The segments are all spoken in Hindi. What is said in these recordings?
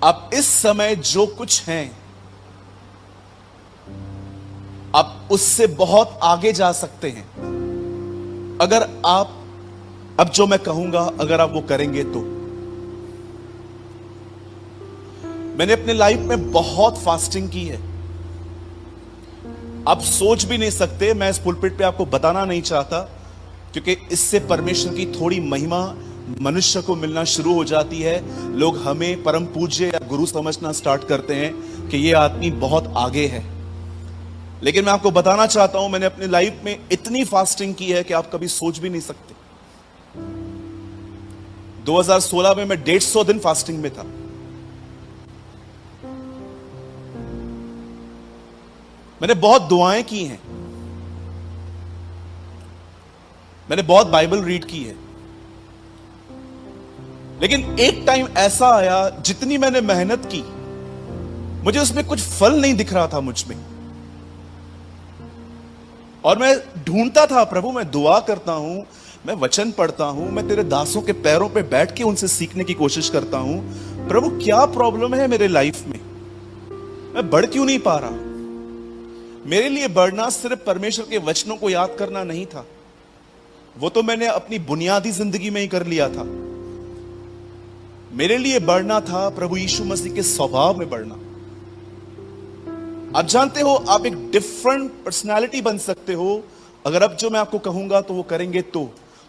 आप इस समय जो कुछ हैं, आप उससे बहुत आगे जा सकते हैं अगर आप अब जो मैं कहूंगा अगर आप वो करेंगे तो। मैंने अपने लाइफ में बहुत फास्टिंग की है, आप सोच भी नहीं सकते। मैं इस पुलपिट पे आपको बताना नहीं चाहता, क्योंकि इससे परमेश्वर की थोड़ी महिमा मनुष्य को मिलना शुरू हो जाती है। लोग हमें परम पूज्य या गुरु समझना स्टार्ट करते हैं कि ये आदमी बहुत आगे है। लेकिन मैं आपको बताना चाहता हूं, मैंने अपनी लाइफ में इतनी फास्टिंग की है कि आप कभी सोच भी नहीं सकते। 2016 में मैं 150 दिन फास्टिंग में था। मैंने बहुत दुआएं की हैं, मैंने बहुत बाइबल रीड की है, लेकिन एक टाइम ऐसा आया जितनी मैंने मेहनत की मुझे उसमें कुछ फल नहीं दिख रहा था मुझ में। और मैं ढूंढता था, प्रभु मैं दुआ करता हूं, मैं वचन पढ़ता हूं, मैं तेरे दासों के पैरों पे बैठ के उनसे सीखने की कोशिश करता हूं। प्रभु क्या प्रॉब्लम है मेरे लाइफ में, मैं बढ़ क्यों नहीं पा रहा। मेरे लिए बढ़ना सिर्फ परमेश्वर के वचनों को याद करना नहीं था, वो तो मैंने अपनी बुनियादी जिंदगी में ही कर लिया था। मेरे लिए बढ़ना था प्रभु यीशु मसीह के स्वभाव में बढ़ना। आप जानते हो, आप एक डिफरेंट पर्सनालिटी बन सकते हो अगर अब जो मैं आपको कहूंगा तो वो करेंगे तो।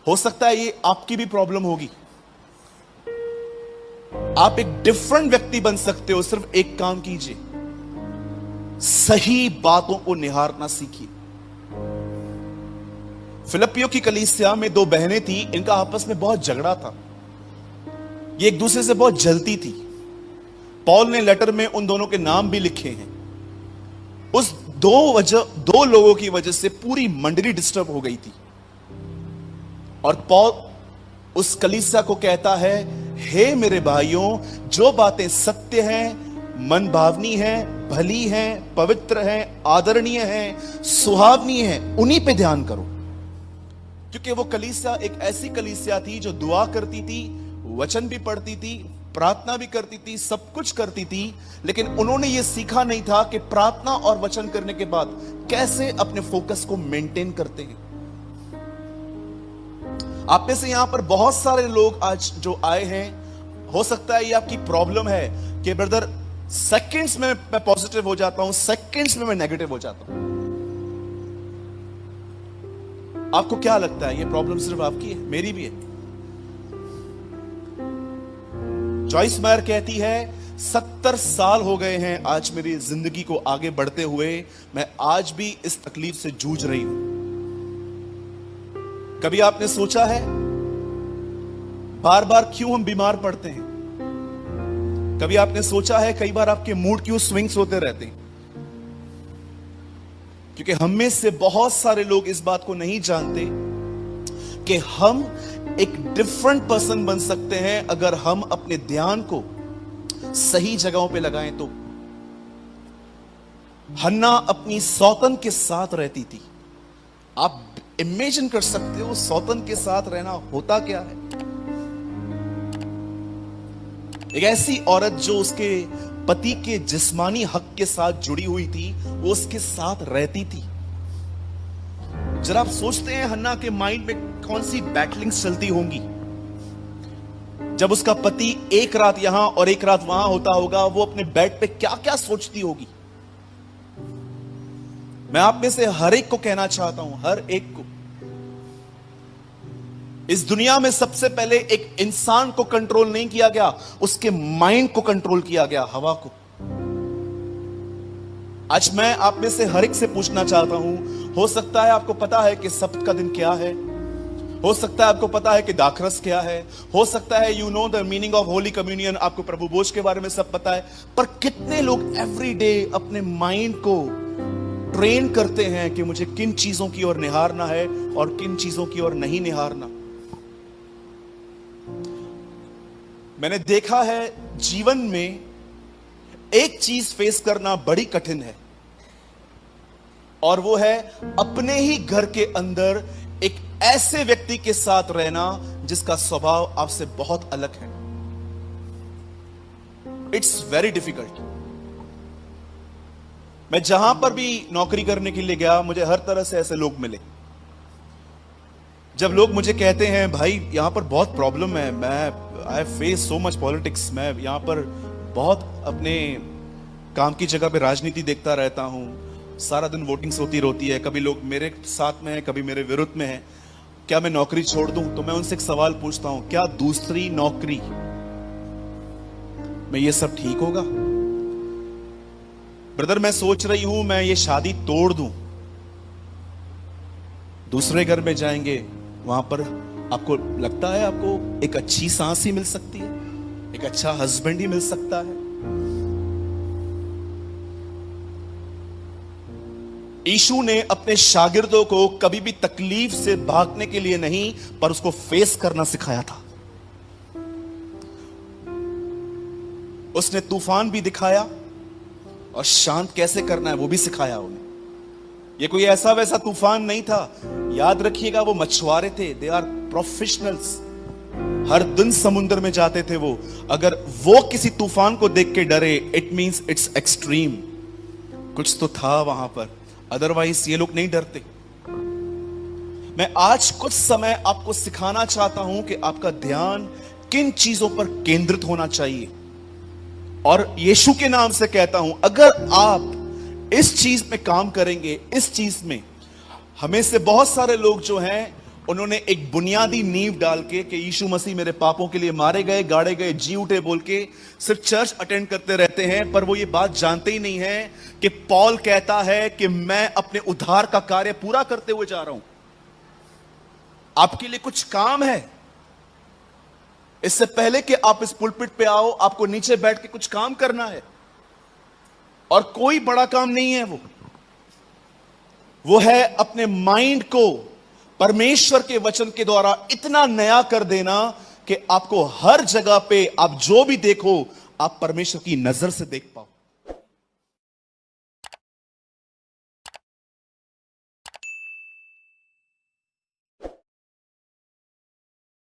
हो सकता है ये आपकी भी प्रॉब्लम होगी। आप एक डिफरेंट व्यक्ति बन सकते हो, सिर्फ एक काम कीजिए, सही बातों को निहारना सीखिए। फिलिप्पियों की कलीसिया में दो बहनें थी, इनका आपस में बहुत झगड़ा था, ये एक दूसरे से बहुत जलती थी। पॉल ने लेटर में उन दोनों के नाम भी लिखे हैं। उस दो लोगों की वजह से पूरी मंडली डिस्टर्ब हो गई थी। और पॉल उस कलीसिया को कहता है, हे मेरे भाइयों, जो बातें सत्य हैं, मन भावनी हैं, भली हैं, पवित्र हैं, आदरणीय हैं, सुहावनी हैं, उन्हीं पे ध्यान करो। क्योंकि वो कलीसिया एक ऐसी कलीसिया थी जो दुआ करती थी, वचन भी पढ़ती थी, प्रार्थना भी करती थी, सब कुछ करती थी, लेकिन उन्होंने ये सीखा नहीं था कि प्रार्थना और वचन करने के बाद कैसे अपने फोकस को मेंटेन करते हैं। आप में से यहां पर बहुत सारे लोग आज जो आए हैं, हो सकता है ये आपकी प्रॉब्लम है कि ब्रदर सेकंड्स में मैं पॉजिटिव हो जाता हूं, सेकंड्स में मैं नेगेटिव हो जाता हूं। आपको क्या लगता है ये प्रॉब्लम सिर्फ आपकी है? मेरी भी है। जॉइस मेयर कहती है, 70 साल हो गए हैं आज मेरी जिंदगी को आगे बढ़ते हुए, मैं आज भी इस तकलीफ से जूझ रही हूं। कभी आपने सोचा है बार बार क्यों हम बीमार पड़ते हैं? कभी आपने सोचा है कई बार आपके मूड क्यों स्विंग्स होते रहते हैं? क्योंकि हम में से बहुत सारे लोग इस बात को नहीं जानते कि हम एक डिफरेंट पर्सन बन सकते हैं अगर हम अपने ध्यान को सही जगहों पे लगाएं तो। हन्ना अपनी सौतन के साथ रहती थी। आप इमेजिन कर सकते हो सौतन के साथ रहना होता क्या है? एक ऐसी औरत जो उसके पति के जिस्मानी हक के साथ जुड़ी हुई थी, वो उसके साथ रहती थी। जरा आप सोचते हैं हन्ना के माइंड में कौन सी बैटलिंग्स चलती होंगी जब उसका पति एक रात यहां और एक रात वहां होता होगा। वो अपने बेड पे क्या क्या सोचती होगी। मैं आप में से हर एक को कहना चाहता हूं, हर एक को, इस दुनिया में सबसे पहले एक इंसान को कंट्रोल नहीं किया गया, उसके माइंड को कंट्रोल किया गया, हवा को। आज मैं आप में से हर एक से पूछना चाहता हूं, हो सकता है आपको पता है कि सब्त का दिन क्या है, हो सकता है आपको पता है कि दाखरस क्या है, हो सकता है you know the meaning of holy communion, आपको प्रभु भोज के बारे में सब पता है, पर कितने लोग एवरी डे अपने माइंड को ट्रेन करते हैं कि मुझे किन चीजों की ओर निहारना है और किन चीजों की ओर नहीं निहारना। मैंने देखा है जीवन में एक चीज फेस करना बड़ी कठिन है, और वो है अपने ही घर के अंदर एक ऐसे व्यक्ति के साथ रहना जिसका स्वभाव आपसे बहुत अलग है। It's very difficult. मैं जहां पर भी नौकरी करने के लिए गया, मुझे हर तरह से ऐसे लोग मिले। जब लोग मुझे कहते हैं भाई यहां पर बहुत प्रॉब्लम है, मैं I face so much politics, मैं यहां पर बहुत अपने काम की जगह पे राजनीति देखता रहता हूं, सारा दिन वोटिंग्स होती रहती है, कभी लोग मेरे साथ में हैं, कभी मेरे विरुद्ध में हैं, क्या मैं नौकरी छोड़ दूं? तो मैं उनसे एक सवाल पूछता हूं, क्या दूसरी नौकरी में ये सब ठीक होगा? ब्रदर मैं सोच रही हूं मैं ये शादी तोड़ दूं, दूसरे घर में जाएंगे, वहां पर आपको लगता है आपको एक अच्छी सांस ही मिल सकती है, एक अच्छा हस्बैंड ही मिल सकता है? यीशु ने अपने शागिर्दों को कभी भी तकलीफ से भागने के लिए नहीं, पर उसको फेस करना सिखाया था। उसने तूफान भी दिखाया और शांत कैसे करना है वो भी सिखाया उन्हें। ये कोई ऐसा वैसा तूफान नहीं था, याद रखिएगा वो मछुआरे थे, दे आर प्रोफेशनल्स, हर दिन समुद्र में जाते थे वो। अगर वो किसी तूफान को देख के डरे, इट मींस इट्स एक्सट्रीम, कुछ तो था वहां पर, अदरवाइज ये लोग नहीं डरते। मैं आज कुछ समय आपको सिखाना चाहता हूं कि आपका ध्यान किन चीजों पर केंद्रित होना चाहिए, और यीशु के नाम से कहता हूं अगर आप इस चीज में काम करेंगे, इस चीज में, हमें से बहुत सारे लोग जो हैं उन्होंने एक बुनियादी नींव डाल के कि यीशु मसीह मेरे पापों के लिए मारे गए, गाड़े गए, जी उठे बोल के सिर्फ चर्च अटेंड करते रहते हैं, पर वो ये बात जानते ही नहीं है कि पॉल कहता है कि मैं अपने उद्धार का कार्य पूरा करते हुए जा रहा हूं। आपके लिए कुछ काम है, इससे पहले कि आप इस पुलपिट पे आओ, आपको नीचे बैठ के कुछ काम करना है, और कोई बड़ा काम नहीं है वो है अपने माइंड को परमेश्वर के वचन के द्वारा इतना नया कर देना कि आपको हर जगह पे आप जो भी देखो आप परमेश्वर की नजर से देख